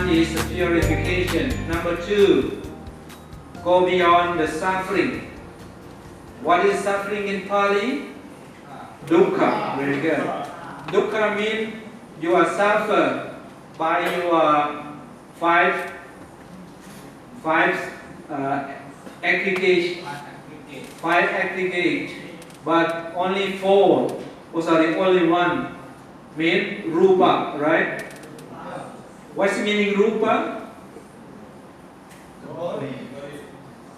one is purification. Number two, go beyond the suffering. What is suffering in Pali? Dukkha. Very good. Dukkha means you are suffer by your five aggregate, but only only one mean rupa, right? What's meaning rupa?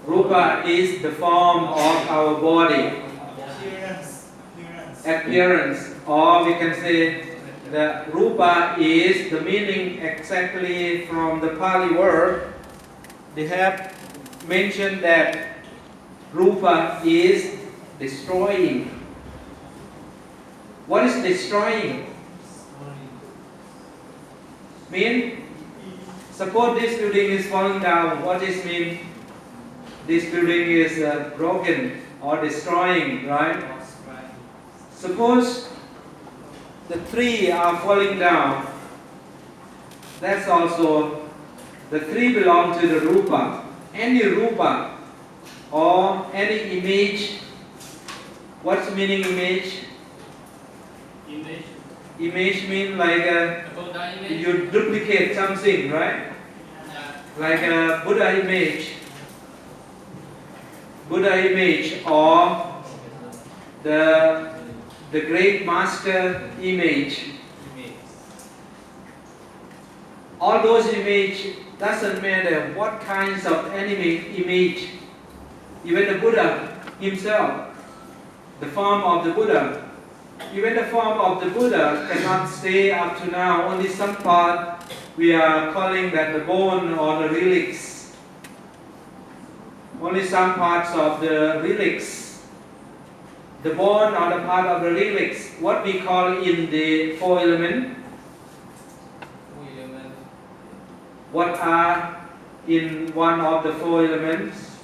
Rupa is the form of our body, appearance, or we can say the rupa is the meaning exactly from the Pali word. They have mentioned that rupa is destroying. What is destroying? Mean, suppose this building is falling down. What does mean? This building is broken or destroying, right? Suppose the trees are falling down. That's also, the tree belongs to the rupa. Any rupa or any image. What's meaning image? Image means like you duplicate something, right? Like a Buddha image. Buddha image or the great master image. All those images doesn't matter what kinds of image. Even the Buddha himself, the form of the Buddha. Even the form of the Buddha cannot stay up to now. Only some part we are calling that the bone or the relics. Only some parts of the relics. The bone or the part of the relics, what we call in the four elements. What are in one of the four elements?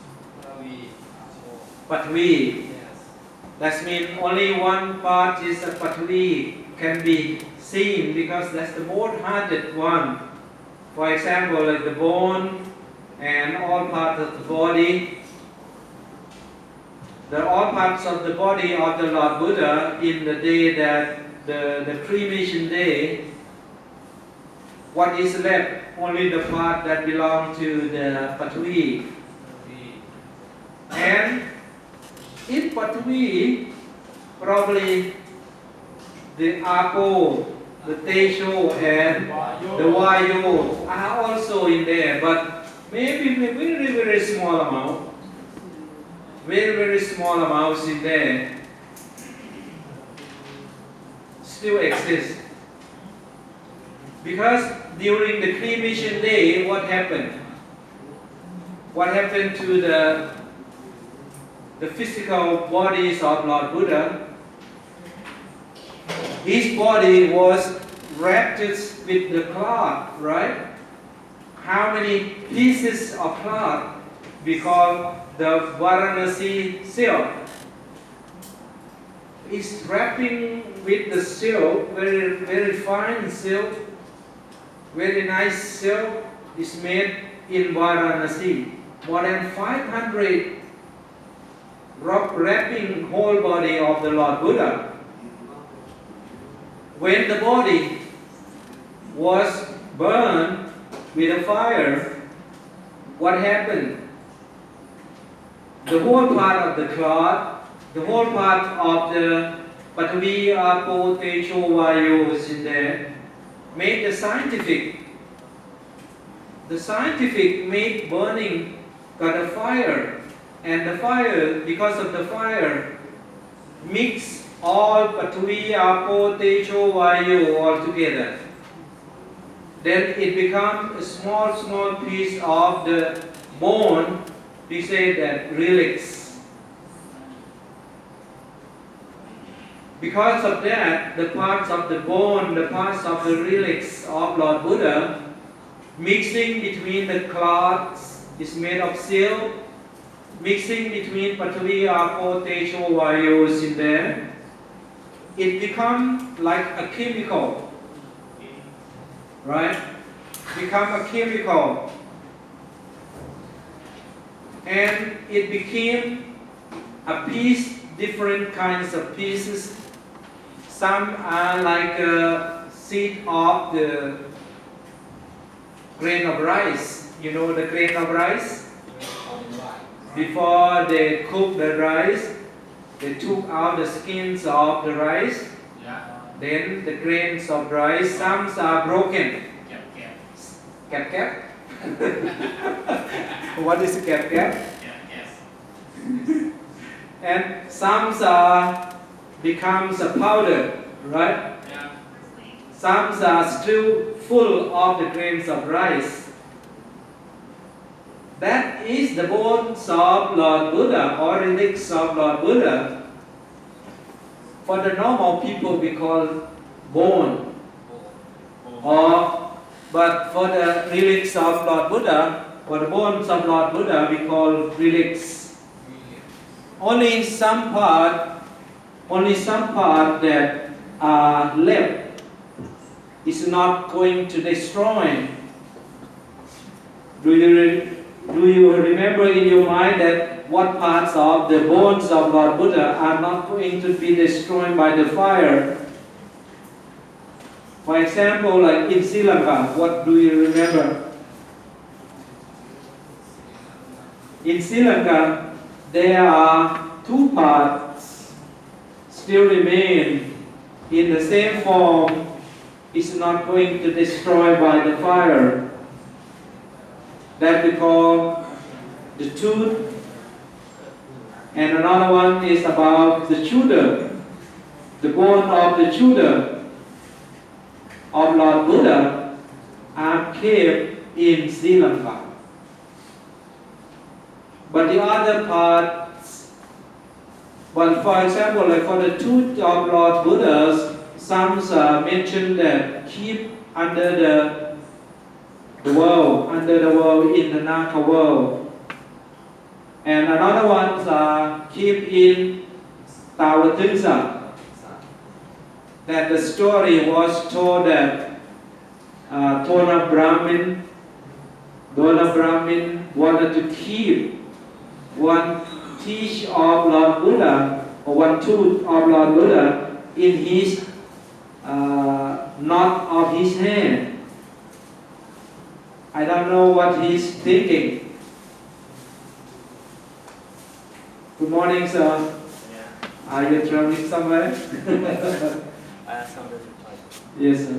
Patvi. That means only one part is a Patvi can be seen because that's the most hardest one. For example, like the bone and all parts of the body. All parts of the body of the Lord Buddha in the day that the cremation day, what is left? Only the part that belongs to the Patvi. And in Patvi, probably the Apo, the Tejo, and the Vayu are also in there, but maybe very, very small amount. Very, very small amounts in there still exist. Because during the cremation day, what happened? What happened to the physical bodies of Lord Buddha? His body was wrapped with the cloth, right? How many pieces of cloth? Because the Varanasi silk is wrapping with the silk, very, very fine silk, very nice silk is made in Varanasi. More than 500 wrapping whole body of the Lord Buddha. When the body was burned with a fire, what happened? The whole part of the cloth, the whole part of the Patvi, Apo, Tejo, Vayu is in there, made the scientific made burning, got a fire, and the fire, because of the fire, mix all Patvi, Apo, Tejo, Vayu all together. Then it becomes a small piece of the bone. We say that relics. Because of that, the parts of the bone, the parts of the relics of Lord Buddha, mixing between the cloths is made of silk, mixing between Patvi, Apo, Tejo, Vayu is in there, it becomes like a chemical, right? become a chemical, and it became a piece, different kinds of pieces. Some are like a seed of the grain of rice. You know the grain of rice? Before they cook the rice, they took out the skins of the rice. Then the grains of rice, some are broken. Cap. What is cap? And some becomes a powder, right? Some are still full of the grains of rice. That is the bones of Lord Buddha or relics of Lord Buddha. For the normal people we call bone. But for the relics of Lord Buddha, for the bones of Lord Buddha, we call relics. Only some part that are left is not going to destroy. Do you remember in your mind that what parts of the bones of Lord Buddha are not going to be destroyed by the fire? For example, like in Sri Lanka, what do you remember? In Sri Lanka, there are two parts still remain in the same form. It's not going to destroy by the fire. That we call the tooth. And another one is about the chuda, the bone of the chuda of Lord Buddha are kept in Sri Lanka. But the other parts, but for example, like for the tooth of Lord Buddha, some mention that keep under the world in the Naka world. And another ones are keep in Tawatinsa. That the story was told that Dona Brahmin wanted to keep one teeth of Lord Buddha or one tooth of Lord Buddha in his knot of his hand. I don't know what he's thinking. Good morning, sir. Yeah. Are you traveling somewhere? Somewhere to Thai. Yes, sir.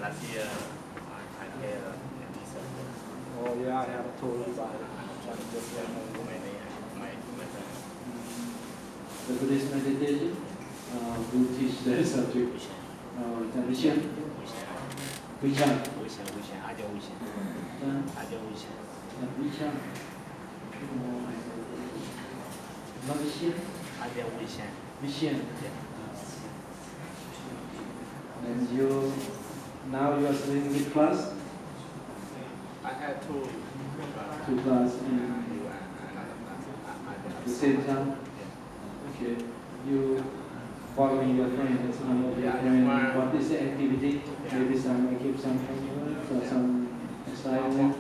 Last year, I came in December. Oh, yeah, I have told you about it. The Buddhist meditation, who teach the subject, tradition, Vishan. And now you are studying which class? I had two classes in the same time? Okay. You following your friend, some of your friend. What is the activity? Maybe some give some homework or some assignment.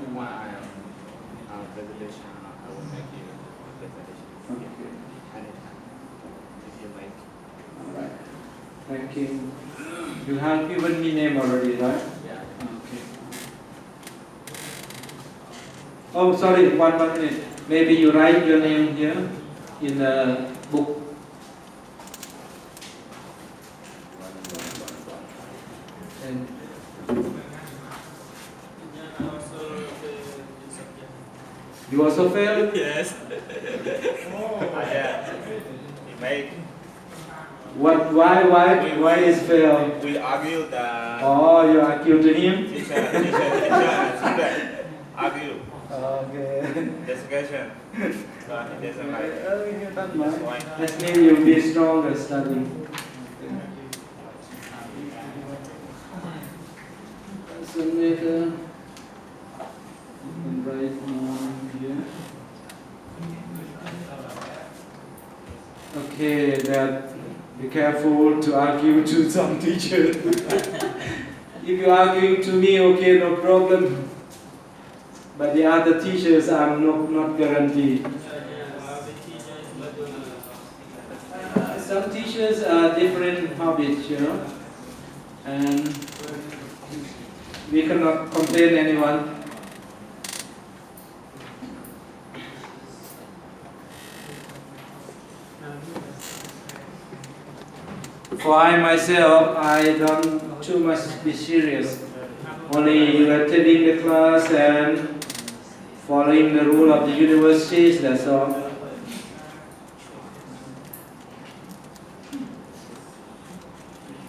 Presentation. I will make you a presentation. Okay. Anytime. If you like. All right. Thank you. You have given me name already, right? Yeah. Okay. Oh, sorry. One minute. Maybe you write your name here in the book. And you also failed? Yes. Yeah. He made. What? Why is fail? We argued that. Oh, you argue to him? Teacher and student argue. Okay. Discussion. But he doesn't like it. That's fine. That means you'll be stronger studying. So later, you can write down here. Okay, that be careful to argue to some teacher. If you argue to me, okay, no problem. But the other teachers, I'm not guaranteed. Some teachers are different habits, and we cannot complain anyone. For I myself, I don't too much be serious. Only attending the class and following the rule of the universities, that's all.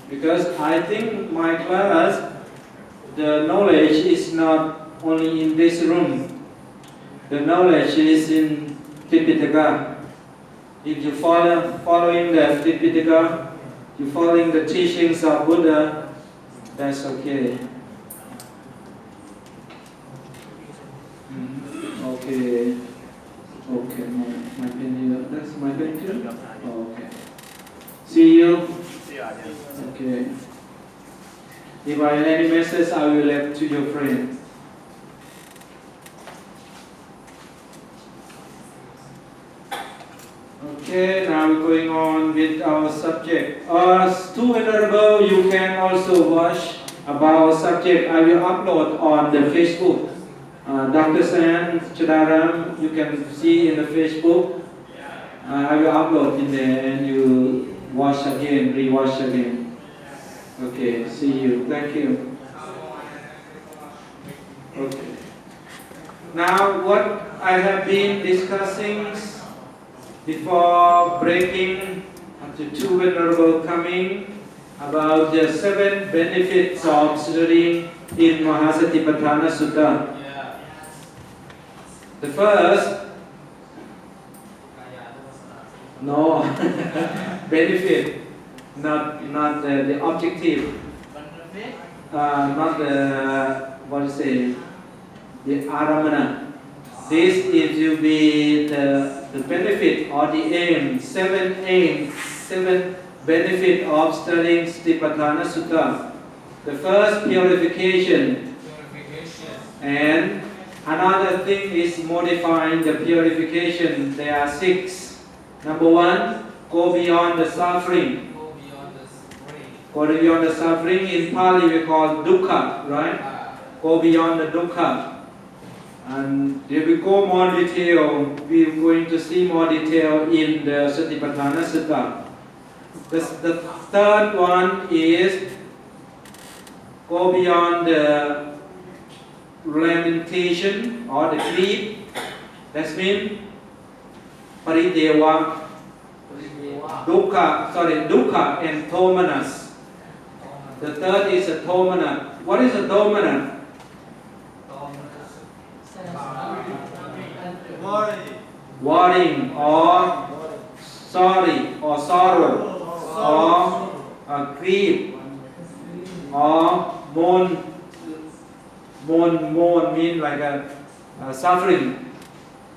Because I think my class, the knowledge is not only in this room. The knowledge is in Tipitaka. If you following the Tipitaka, you following the teachings of Buddha, that's okay. Okay. Okay, my pen here. That's my pen here? Oh, okay. See you. See you again. Okay. If I have any message, I will let to your friend. Okay, now we're going on with our subject. To Venerable, you can also watch about subject. I will upload on the Facebook. Dr. San Chadaram, you can see in the Facebook. I will upload in there and you watch again, rewatch again. Okay, see you. Thank you. Okay. Now, what I have been discussing before breaking to two Venerable coming about the 7 benefits of studying in Mahasatipatthana Sutta. The first, no, benefit, not the objective, not the, what you say, the aramana. This is to be the benefit or the aim, 7 benefit of studying Satipatthana Sutta. The first, purification. And another thing is modifying the purification. There are 6. Number 1, go beyond the suffering. Go beyond the suffering. In Pali we call Dukkha, right? Go beyond the Dukkha. And if we go more detail, we're going to see more detail in the Satipatthana Sutta. The third one is go beyond the lamentation or the grief. That means parideva, dukkha and thomanas. The third is a thomana. What is a thomana? Worrying or sorry or sorrow or grief or moan mean like a suffering.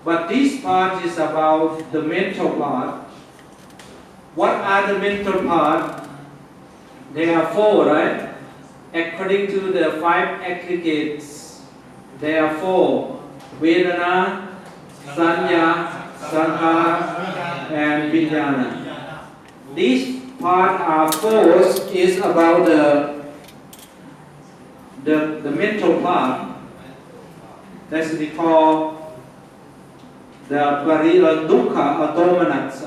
But this part is about the mental part. What are the mental part? There are 4, right? According to the 5 aggregates, there are 4. Vedana, Sanya, Sankhara, and Vijnana. These part are 4 is about the mental part. That's we call the dukkha or dominance.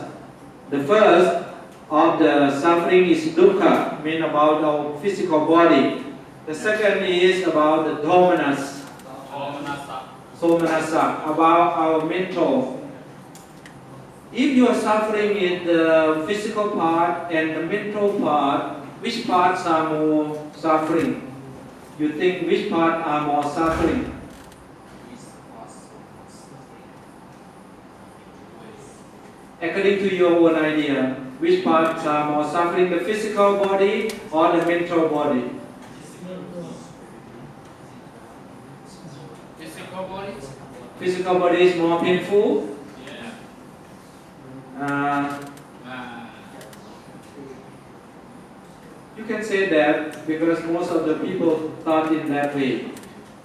The first of the suffering is dukkha, mean about our physical body. The second is about the dominance. Somanasa, about our mental. If you are suffering in the physical part and the mental part, which parts are more suffering? You think which part are more suffering? According to your own idea, which parts are more suffering, the physical body or the mental body? Physical body is more painful. You can say that because most of the people thought in that way.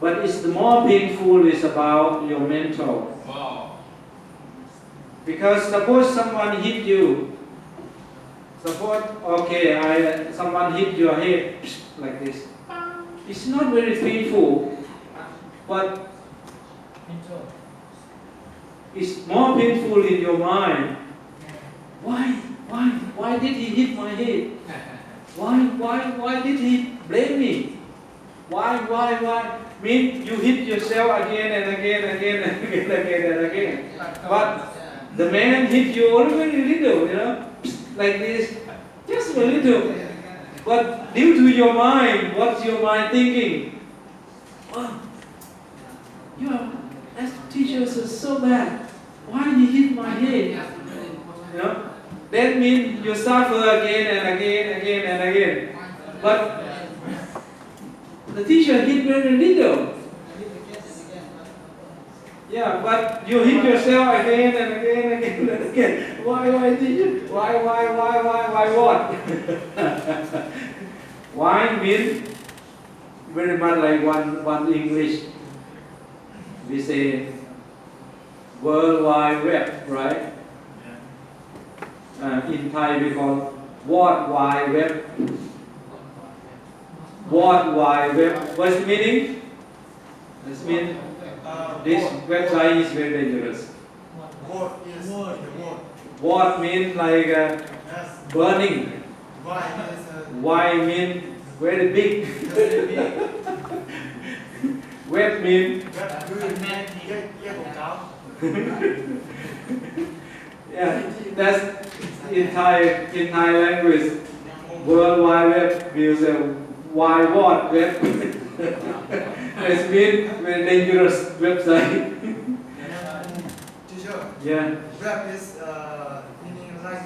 But it's the more painful is about your mental. Wow. Because suppose someone hit you. Suppose, okay, someone hit your head like this. It's not very painful, but it's more painful in your mind. Why did he hit my head? Why did he blame me? Why? Mean you hit yourself again and again. But the man hit you only very little, like this, just a little. But due to your mind, what's your mind thinking? Oh, as teachers are so bad. Why did he hit my head? That means you suffer again and again. But the teacher hit very little. Yeah, but you hit yourself again and again. Why teacher? Why what? Why means very much like one English. We say World Wide Web, right? In Thai we call World Wide Web. World Wide Web. What's the meaning? This means this website is very dangerous. What means like burning. Why means very big. Web means yeah, that's in Thai language. World Wide Web means wide what web. It means very dangerous website. Teacher. Yeah. Web is meaning like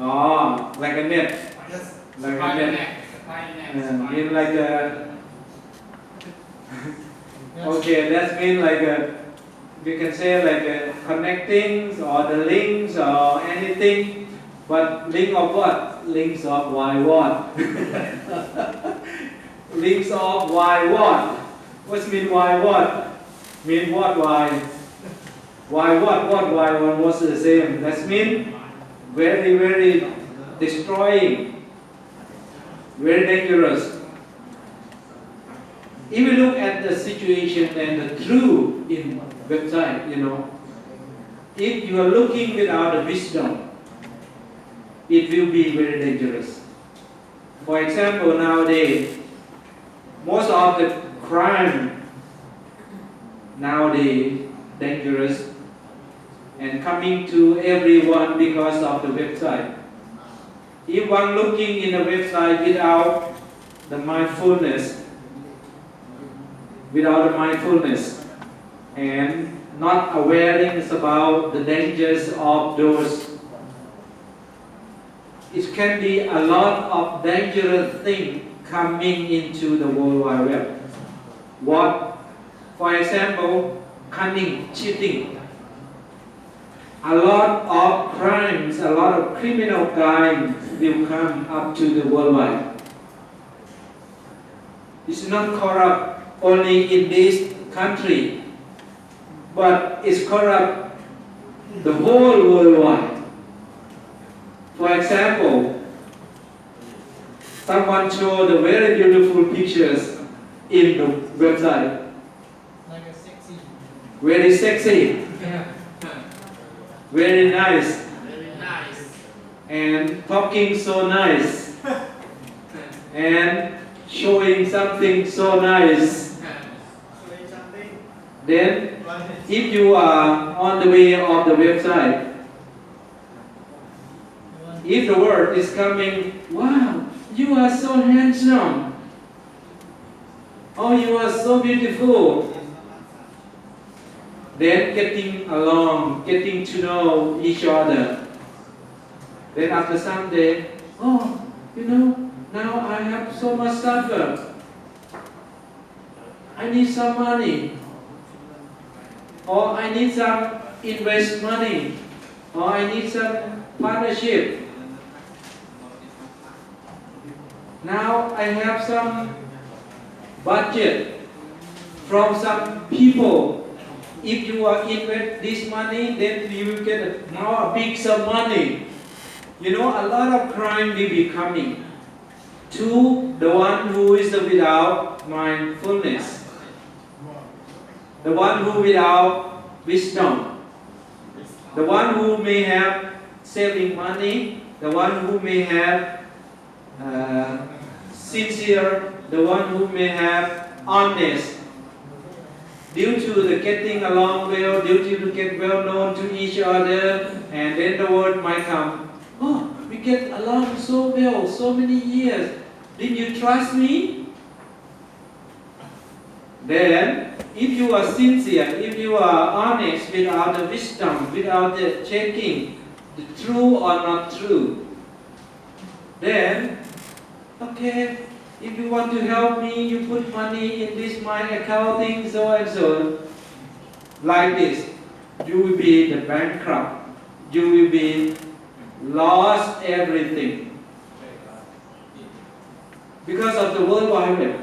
Oh, like a net. Yes. Like a net. In like a okay, that means like we can say like connecting or the links or anything. But link of what? Links of why what? Links of why what? What's mean why what? Mean what why? Why what why what's the same? That means very destroying, very dangerous. If you look at the situation and the truth in website, if you are looking without the wisdom, it will be very dangerous. For example, nowadays, most of the crime nowadays dangerous and coming to everyone because of the website. If one looking in the website without the mindfulness and not awareness about the dangers of those, it can be a lot of dangerous things coming into the World Wide Web. What? For example, cunning, cheating. A lot of crimes, a lot of criminal crime will come up to the worldwide. It's not corrupt only in this country, but it's corrupt the whole worldwide. For example, someone showed the very beautiful pictures in the website. Like a sexy. Very sexy. Very nice. And talking so nice. And showing something so nice. Then, if you are on the way of the website, if the word is coming, wow, you are so handsome. Oh, you are so beautiful. Then getting along, getting to know each other. Then after some day, oh, now I have so much suffer. I need some money. Or I need some invest money. Or I need some partnership. Now I have some budget from some people. If you are invest this money, then you will get now a big sum money. You know, a lot of crime will be coming to the one who is without mindfulness, the one who without wisdom, the one who may have saving money, the one who may have sincere, the one who may have honest. Due to the getting along well, due to get well known to each other, and then the word might come, oh, we get along so well, so many years. Did you trust me? Then, if you are sincere, if you are honest without the wisdom, without the checking, the true or not true, then, okay, if you want to help me, you put money in this my accounting, so and so. Like this, you will be the bankrupt. You will be lost everything. Because of the World Wide Web.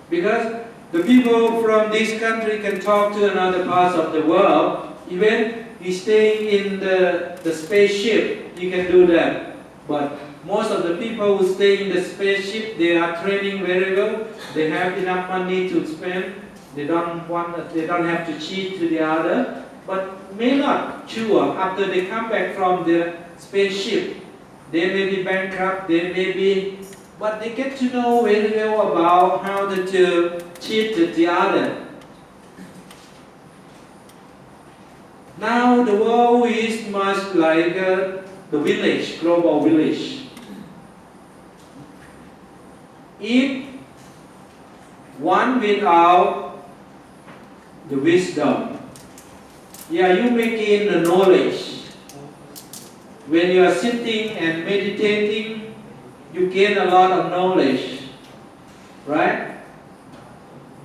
Because the people from this country can talk to another parts of the world. Even you staying in the spaceship, you can do that. But most of the people who stay in the spaceship, they are training very well. They have enough money to spend. They don't have to cheat to the other. But may not sure after they come back from the spaceship, they may be bankrupt. They may be, but they get to know very well about how to cheat the other. Now the world is much like the village, global village. If one without the wisdom, you may gain the knowledge. When you are sitting and meditating, you gain a lot of knowledge, right?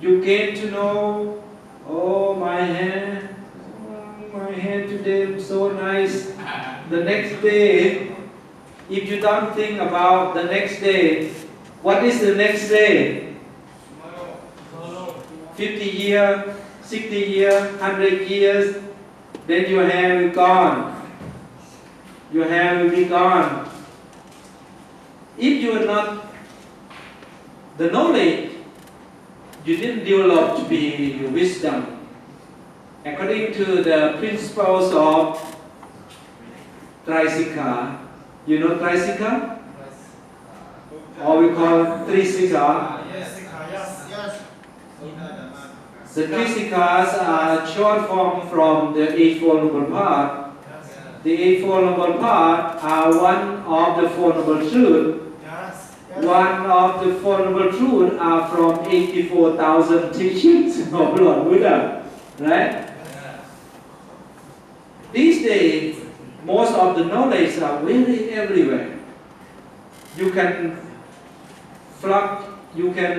You gain to know, oh, my hand today is so nice. The next day, if you don't think about the next day, what is the next day? 50 years, 60 years, 100 years, then your hair will be gone. Your hair will be gone. If you are not the knowledge, you didn't develop to be wisdom. According to the principles of Trisika, you know Trisika? Or we call Trisika. Yes. The Trisikas are short form from the Eightfold Noble Path. The Eightfold Noble Path are one of the Four Noble Truths. One of the Four Noble Truths are from 84,000 teachings of Lord Buddha. Right? These days, most of the knowledge are very everywhere. You can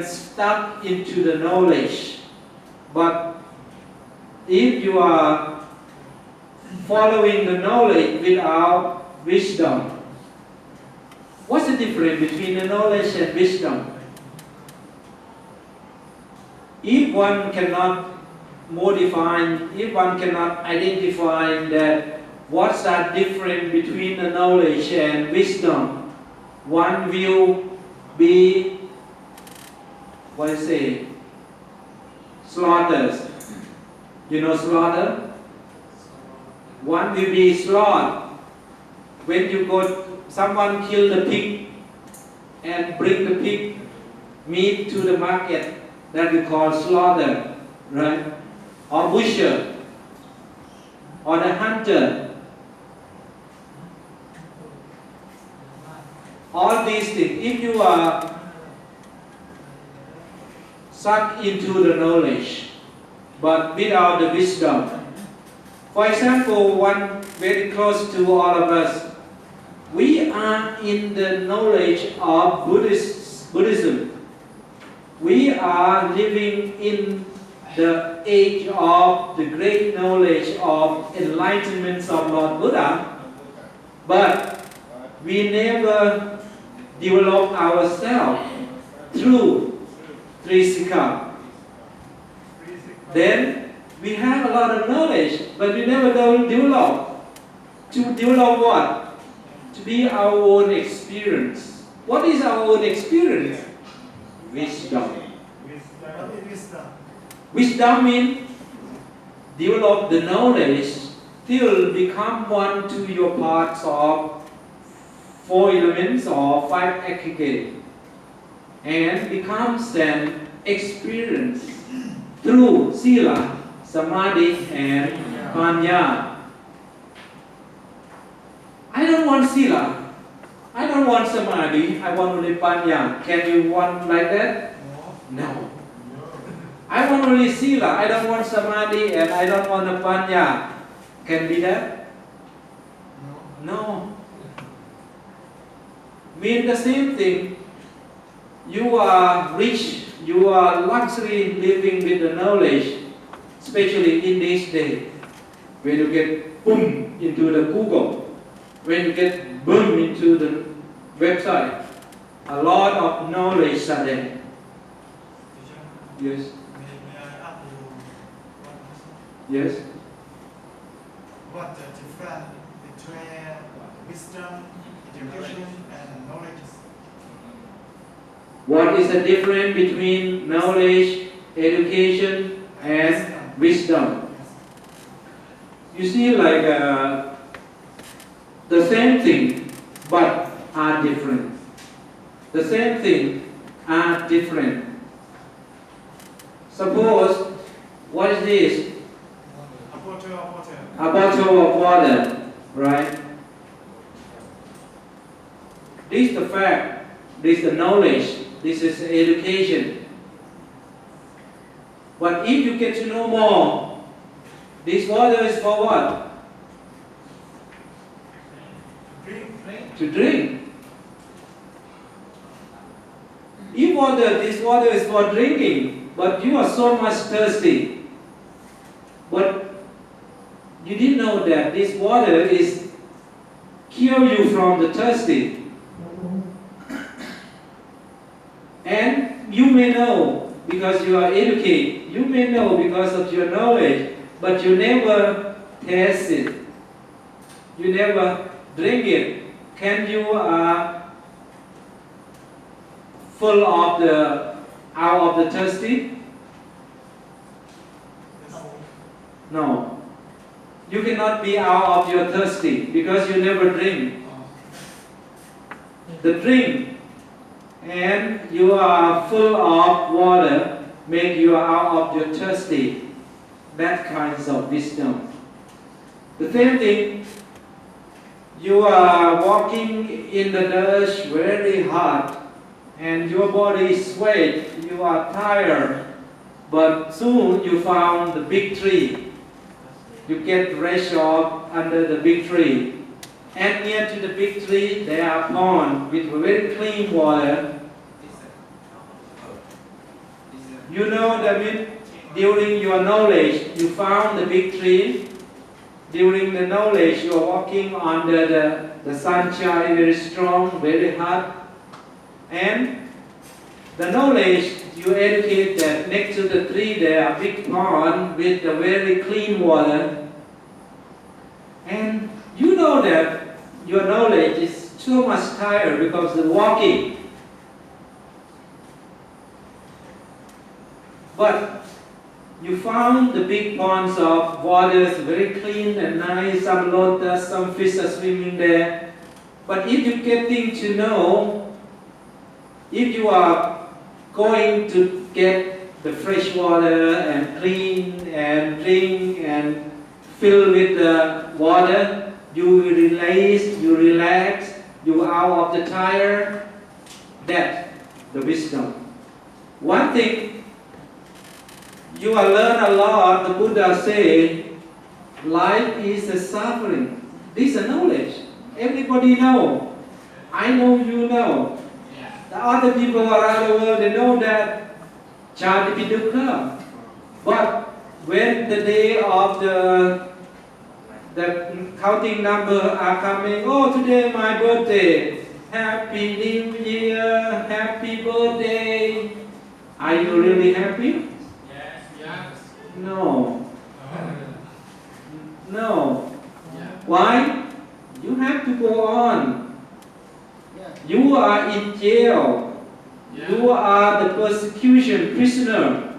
stuck into the knowledge. But if you are following the knowledge without wisdom, what's the difference between the knowledge and wisdom? If one cannot if one cannot identify that what's that difference between the knowledge and wisdom, one will be, slaughters. You know slaughter? One will be slaughtered. When you someone kill the pig and bring the pig meat to the market, that we call slaughter, right? Or butcher, or the hunter. All these things, if you are sucked into the knowledge, but without the wisdom. For example, one very close to all of us, we are in the knowledge of Buddhism. We are living in the age of the great knowledge of enlightenment of Lord Buddha, but we never develop ourselves through three sikha. Then we have a lot of knowledge, but we never develop. To develop what? To be our own experience. What is our own experience? Wisdom. What is wisdom? Wisdom means develop the knowledge till become one to your parts of four elements or five aggregate, and becomes an experience through sila, samadhi, and panya. I don't want sila. I don't want samadhi. I want only panya. Can you want like that? No. I want only sila. I don't want samadhi, and I don't want a panya. Can be that? No. Mean the same thing. You are rich. You are luxury living with the knowledge, especially in this day, when you get boom into the Google, when you get boom into the website, a lot of knowledge are there. Yes. May I ask you one question? Yes. What the difference between wisdom, education, and knowledge? What is the difference between knowledge, education, and wisdom? You see, like the same thing, but are different. The same thing are different. Suppose, what is this? A bottle of water. A bottle of water, right? This is the fact, this is the knowledge, this is education. But if you get to know more, this water is for what? Drink. To drink. If this water is for drinking, but you are so much thirsty, but you didn't know that this water is cure you from the thirsty. And you may know because you are educated, you may know because of your knowledge, but you never taste it. You never drink it. Can you full of out of the thirsty? No. You cannot be out of your thirsty because you never drink. The drink and you are full of water make you out of your thirsty. That kinds of wisdom. The same thing, you are walking in the dirt very hard and your body is sweat, you are tired, but soon you found the big tree. You get rest of under the big tree. And near to the big tree there are ponds with very clean water. You know that during your knowledge you found the big tree. During the knowledge you are walking under the sunshine very strong, very hot. And the knowledge you educate that next to the tree there are big pond with the very clean water. And you know that your knowledge is so much tired because of walking. But you found the big ponds of waters very clean and nice, some lotus, some fish are swimming there. But if you're getting to know, if you are going to get the fresh water and clean and drink and fill with the water, you release, you relax, you are out of the tire. That's the wisdom. One thing, you will learn a lot. The Buddha said, life is a suffering. This is a knowledge. Everybody know. I know, you know. The other people around the world, they know that Dukkha. But when the day of the counting number are coming, oh, today my birthday, Happy New Year, Happy Birthday. Are you really happy? Yes. Yes. No. No. Why? You have to go on. You are in jail. You are the persecution prisoner.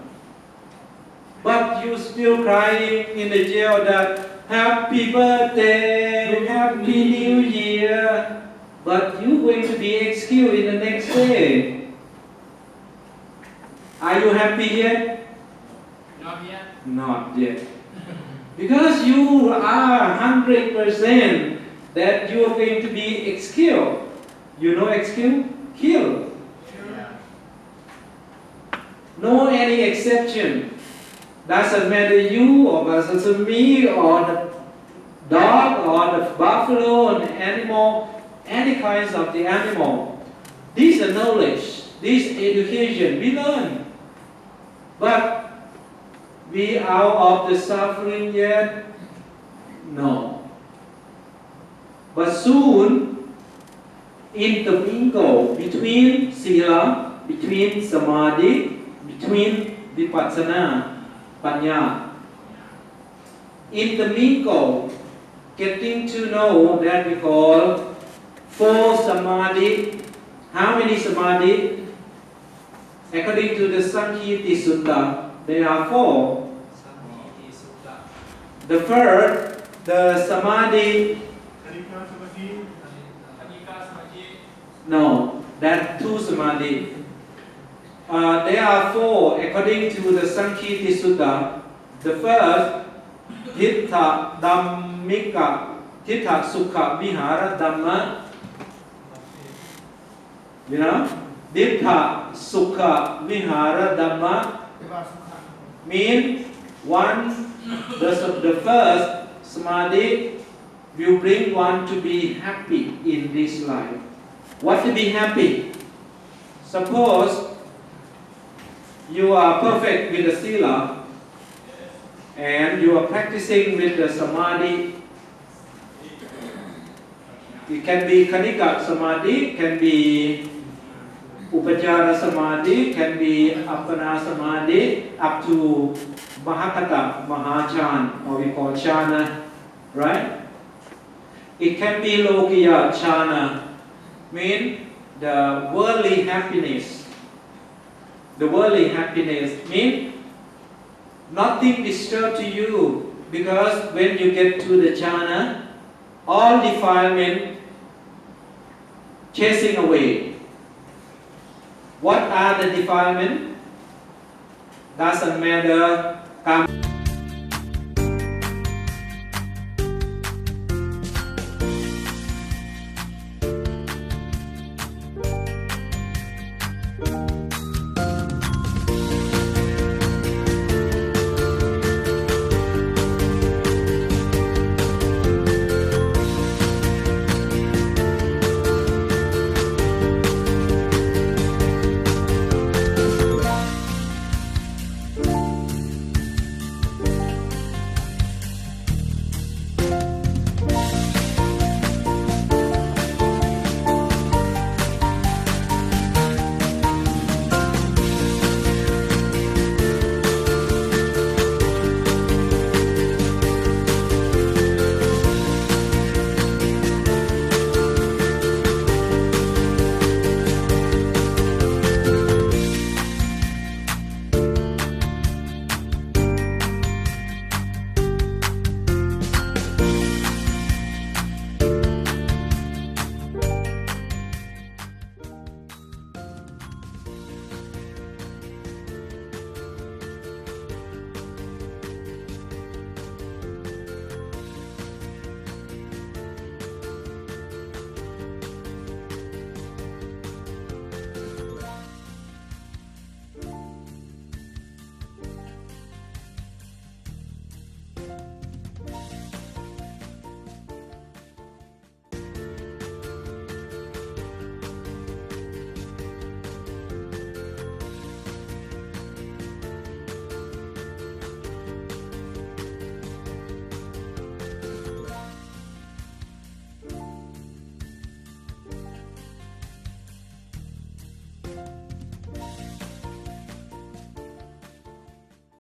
But you still crying in the jail that Happy birthday, Happy New Year. But you're going to be executed in the next day. Are you happy yet? Not yet. Not yet. Because you are 100% that you are going to be executed. You know execute? Kill. No any exception. Doesn't matter you or doesn't me or the dog or the buffalo or the animal, any kinds of the animal. This is knowledge, this education we learn. But we out of the suffering yet? No. But soon, intermingle between sila, between samadhi, between vipassana, panya. Intermingle, getting to know that we call four samadhi. How many samadhi? According to the Sankirti Sutta, there are four. The first, the samadhi. No, that's two samadhi. There are four according to the Sankirti Sutta. The first, Tittha Dhammika, Tittha Sukha Vihara Dhamma. You know? Tittha Sukha Vihara Dhamma means one, the first samadhi will bring one to be happy in this life. What to be happy? Suppose you are perfect with the sila and you are practicing with the samadhi. It can be kanika samadhi, can be upajara samadhi, can be appana samadhi, up to mahakata, mahachan, or we call chana, right? It can be lokiya chana, mean the worldly happiness. The worldly happiness means nothing disturbs to you, because when you get to the jhana, all defilement chasing away. What are the defilement? Doesn't matter.